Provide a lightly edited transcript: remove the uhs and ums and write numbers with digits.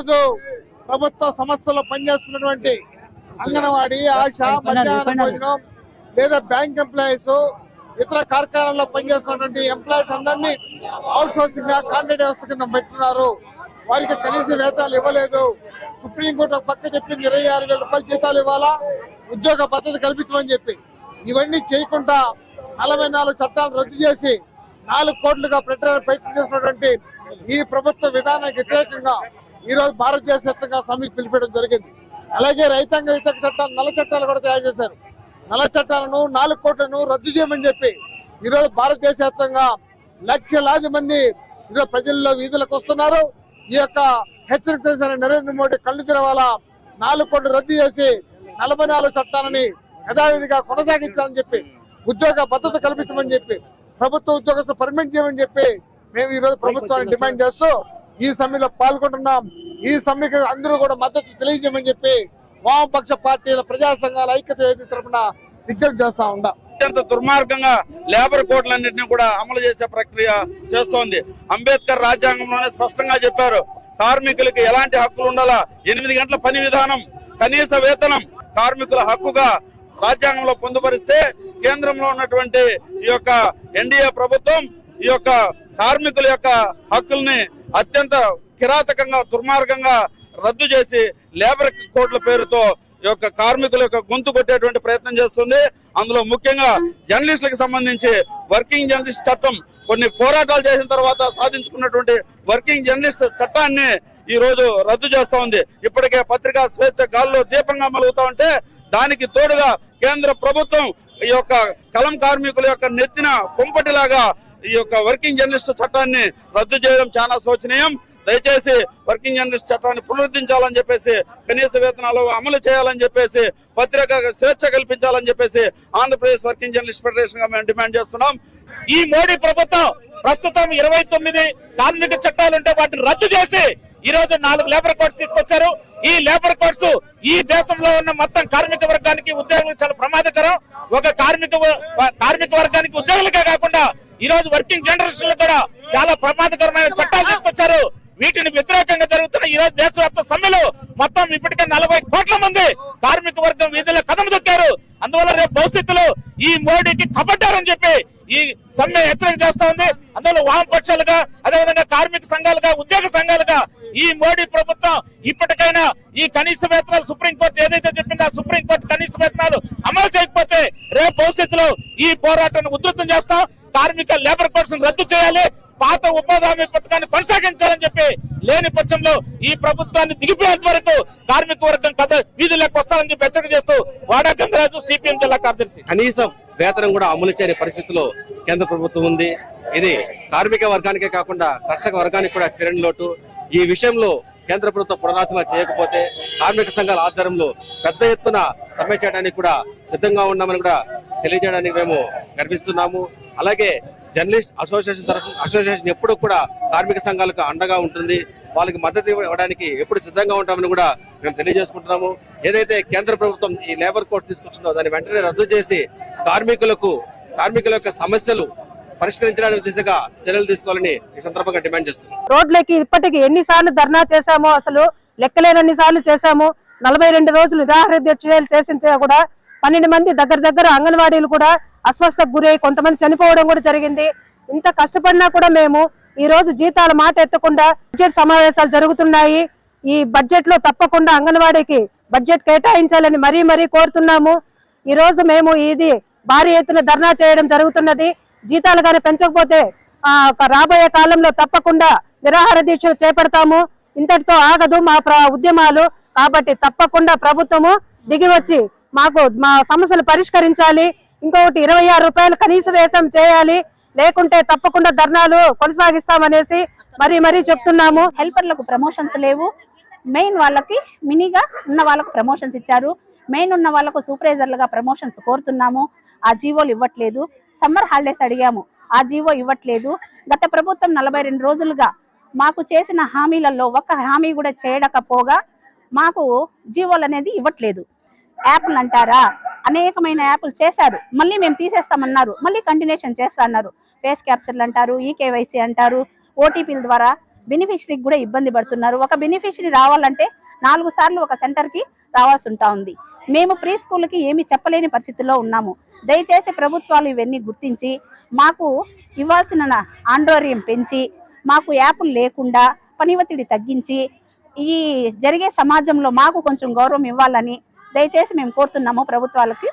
ఈరోజు ప్రభుత్వ సంస్థల్లో పనిచేస్తున్నటువంటి అంగన్వాడీ, ఆశా, మధ్యాహ్న భోజనం లేదా బ్యాంక్ ఎంప్లాయీస్, ఇతర కార్ఖానాల్లో పనిచేస్తున్నటువంటి ఎంప్లాయీస్ అందరినీ అవుట్ సోర్సింగ్ గా కాంట్రాక్ట్ వ్యవస్థ కింద పెట్టున్నారు. వారికి కనీస వేతనాలు ఇవ్వలేదు. సుప్రీంకోర్టు ఒక పక్క చెప్పింది 26,000 రూపాయలు జీతాలు ఇవ్వాలా, ఉద్యోగ భద్రత కల్పించమని చెప్పి. ఇవన్నీ చేయకుండా 44 చట్టాలను రద్దు చేసి 4 కోట్లుగా పెట్టడానికి ప్రయత్నం చేసినటువంటి ఈ ప్రభుత్వ విధానానికి వ్యతిరేకంగా ఈ రోజు భారతదేశ వ్యాప్తంగా సమ్మెకు పిలిపించడం జరిగింది. అలాగే రైతాంగ వ్యతిరేక చట్టాలు, నల్ల చట్టాలు కూడా తయారు చేశారు. నల్ల చట్టాలను 4 కోట్లను రద్దు చేయమని చెప్పి ఈ రోజు భారతదేశ వ్యాప్తంగా లక్షలాది మంది ఈరోజు ప్రజల్లో వీధులకు వస్తున్నారు. ఈ యొక్క హెచ్చరిక చేసిన నరేంద్ర మోడీ కళ్ళు తెరవాలా, 4 కోట్లు రద్దు చేసి 44 చట్టాలని యథావిధిగా కొనసాగించాలని చెప్పి, ఉద్యోగ భద్రత కల్పించమని చెప్పి, ప్రభుత్వ ఉద్యోగస్తులు పర్మిట్ చేయమని చెప్పి మేము ఈ రోజు ప్రభుత్వాన్ని డిమాండ్ చేస్తూ ఈ సమ్మెలో పాల్గొంటున్నాం. ఈ సమ్మెకి అందరూ కూడా మద్దతు తెలియజేయమని చెప్పి వామపక్ష పార్టీల ప్రజా సంఘాల ఐక్యత వేదిక తరఫున విజ్ఞప్తి చేస్తా ఉన్నాం. అత్యంత దుర్మార్గంగా లేబర్ కోడ్లన్నింటినీ కూడా అమలు చేసే ప్రక్రియ చేస్తోంది. అంబేద్కర్ రాజ్యాంగంలోనే స్పష్టంగా చెప్పారు, కార్మికులకు ఎలాంటి హక్కులు ఉండాలా, 8 గంటల పని విధానం, కనీస వేతనం కార్మికుల హక్కుగా రాజ్యాంగంలో పొందుపరిస్తే కేంద్రంలో ఉన్నటువంటి ఈ యొక్క ఎన్డీఏ ప్రభుత్వం ఈ యొక్క కార్మికుల యొక్క హక్కుల్ని అత్యంత కిరాతకంగా, దుర్మార్గంగా రద్దు చేసి లేబర్ కోడ్ల పేరుతో ఈ యొక్క కార్మికుల యొక్క గొంతు కొట్టేటువంటి ప్రయత్నం చేస్తుంది. అందులో ముఖ్యంగా జర్నలిస్టులకు సంబంధించి వర్కింగ్ జర్నలిస్ట్ చట్టం కొన్ని పోరాటాలు చేసిన తర్వాత సాధించుకున్నటువంటి వర్కింగ్ జర్నలిస్ట్ చట్టాన్ని ఈ రోజు రద్దు చేస్తా ఉంది. ఇప్పటికే పత్రికా స్వేచ్ఛ గాల్లో దీపంగా మలుగుతా ఉంటే దానికి తోడుగా కేంద్ర ప్రభుత్వం ఈ యొక్క కలం కార్మికుల యొక్క నెత్తిన కుంపటిలాగా ఈ యొక్క వర్కింగ్ జర్నలిస్ట్ చట్టాన్ని రద్దు చేయడం చాలా శోచనీయం. దయచేసి వర్కింగ్ జర్నలిస్ట్ చట్టాన్ని పునరుద్ధరించాలని చెప్పేసి, కనీస వేతనాలు అమలు చేయాలని చెప్పేసి, పత్రిక స్వేచ్ఛ కల్పించాలని చెప్పేసి ఆంధ్రప్రదేశ్ వర్కింగ్ జర్నలిస్ట్ ఫెడరేషన్ గా మేము డిమాండ్ చేస్తున్నాం. ఈ మోడీ ప్రభుత్వం ప్రస్తుతం 29 కార్మిక చట్టాలు ఉంటే వాటిని రద్దు చేసి ఈ రోజు 4 లేబర్ కోడ్స్ తీసుకొచ్చారు. ఈ లేబర్ కోడ్స్ ఈ దేశంలో ఉన్న మొత్తం కార్మిక వర్గానికి, ఉద్యోగులకు చాలా ప్రమాదకరం. ఒక కార్మిక వర్గానికి, ఉద్యోగులకే కాకుండా ఈ రోజు వర్కింగ్ జర్నలిస్టులకు కూడా చాలా ప్రమాదకరమైన చట్టాలు తీసుకొచ్చారు. వీటిని వ్యతిరేకంగా జరుగుతున్న ఈ రోజు దేశవ్యాప్త సమ్మెలో మొత్తం ఇప్పటికే 40 కోట్ల మంది కార్మిక వర్గం వీధుల్లో కదం దొక్కారు. అందువల్ల రేపు భవిష్యత్తులో ఈ మోడీకి కబడ్డారని చెప్పి ఈ సమ్మె హెచ్చరిక చేస్తా ఉంది. అందులో వామపక్షాలుగా, అదేవిధంగా కార్మిక సంఘాలుగా, ఉద్యోగ సంఘాలుగా ఈ మోడీ ప్రభుత్వం ఇప్పటికైనా ఈ కనీస వేతనాలు సుప్రీంకోర్టు ఏదైతే చెప్పిందో ఆ సుప్రీంకోర్టు కనీస వేతనాలు అమలు చేయకపోతే రేపు భవిష్యత్తులో ఈ పోరాటాన్ని ఉధృతం చేస్తాం. కార్మిక లేబర్ కోడ్స్ రద్దు చేయాలి, పాత ఉపాధి హామీ పథకాన్ని కొనసాగించాలని చెప్పి, లేని పక్షంలో ఈ ప్రభుత్వాన్ని దిగిపోయేంత వరకు కార్మిక వర్గం కథ వీధుల్లోకి వస్తారని చెప్పి హెచ్చరిక చేస్తూ వాడా గంగరాజు, సిపిఎం జిల్లా కార్యదర్శి. కనీసం వేతనం కూడా అమలు చేయని పరిస్థితిలో కేంద్ర ప్రభుత్వం ఉంది. ఇది కార్మిక వర్గానికే కాకుండా కర్షక వర్గానికి కూడా తీరని లోటు. ఈ విషయంలో కేంద్ర ప్రభుత్వం పునరాలోచన చేయకపోతే కార్మిక సంఘాల ఆధ్వర్యంలో పెద్ద ఎత్తున సమ్మె చేయడానికి కూడా సిద్ధంగా ఉన్నామని కూడా తెలియజేయడానికి మేము గర్విస్తున్నాము. అలాగే జర్నలిస్ట్ అసోసియేషన్ ఎప్పుడు కూడా కార్మిక సంఘాలకు అండగా ఉంటుంది. వాళ్ళకి మద్దతు ఇవ్వడానికి ఎప్పుడు సిద్ధంగా ఉంటామని కూడా మేము తెలియజేసుకుంటున్నాము. ఏదైతే కేంద్ర ప్రభుత్వం ఈ లేబర్ కోడ్ తీసుకొచ్చిందో దాన్ని వెంటనే రద్దు చేసి కార్మికుల యొక్క సమస్యలు పరిష్కరించడానికి దిశగా చర్యలు తీసుకోవాలని ఈ సందర్భంగా డిమాండ్ చేస్తున్నాం. రోడ్లకి ఇప్పటికి ఎన్నిసార్లు ధర్నా చేశామో అసలు లెక్కలేనన్ని సార్లు చేశాము. 42 రోజులు నిరాహార దీక్షలు చేసిన కూడా 12 మంది దగ్గర అంగన్వాడీలు కూడా అస్వస్థకు గురై కొంతమంది చనిపోవడం కూడా జరిగింది. ఇంత కష్టపడినా కూడా మేము ఈ రోజు జీతాల మాట ఎత్తకుండా బడ్జెట్ సమావేశాలు జరుగుతున్నాయి. ఈ బడ్జెట్ లో తప్పకుండా అంగన్వాడీకి బడ్జెట్ కేటాయించాలని మరీ కోరుతున్నాము. ఈ రోజు మేము ఇది భారీ ఎత్తున ధర్నా చేయడం జరుగుతున్నది. జీతాలు కానీ పెంచకపోతే రాబోయే కాలంలో తప్పకుండా నిరాహార దీక్షలు చేపడతాము. ఇంతటితో ఆగదు మా ఉద్యమాలు. కాబట్టి తప్పకుండా ప్రభుత్వము దిగి వచ్చి మాకు మా సమస్యలు పరిష్కరించాలి. ఇంకొకటి 26 రూపాయలు కనీస వేతనం చేయాలి, లేకుంటే తప్పకుండా ధర్నాలు కొనసాగిస్తామనేసి మరీ చెప్తున్నాము. హెల్పర్లకు ప్రమోషన్స్ లేవు. మెయిన్ వాళ్ళకి మినీగా ఉన్న వాళ్ళకు ప్రమోషన్స్ ఇచ్చారు. మెయిన్ ఉన్న వాళ్ళకు సూపర్వైజర్లుగా ప్రమోషన్స్ కోరుతున్నాము. ఆ జీవోలు ఇవ్వట్లేదు. సమ్మర్ హాలిడేస్ అడిగాము, ఆ జీవో ఇవ్వట్లేదు. గత ప్రభుత్వం 42 రోజులుగా మాకు చేసిన హామీలలో ఒక్క హామీ కూడా చేయకపోగా మాకు జీవోలు అనేది ఇవ్వట్లేదు. యాప్లు అంటారా, అనేకమైన యాప్లు చేశారు, మళ్ళీ మేము తీసేస్తామన్నారు, మళ్ళీ కంటిన్యూషన్ చేస్తా అన్నారు. ఫేస్ క్యాప్చర్లు అంటారు, ఈకేవైసీ అంటారు, ఓటీపీల ద్వారా బెనిఫిషరీకి కూడా ఇబ్బంది పడుతున్నారు. ఒక బెనిఫిషరీ రావాలంటే 4 సార్లు ఒక సెంటర్కి రావాల్సి ఉంటా ఉంది. మేము ప్రీ స్కూల్కి ఏమి చెప్పలేని పరిస్థితుల్లో ఉన్నాము. దయచేసి ప్రభుత్వాలు ఇవన్నీ గుర్తించి మాకు ఇవ్వాల్సిన ఆందోళన పెంచి మాకు యాప్లు లేకుండా పని ఒత్తిడి తగ్గించి ఈ జరిగే సమాజంలో మాకు కొంచెం గౌరవం ఇవ్వాలని దయచేసి మేము కోరుతున్నాము ప్రభుత్వాలకి.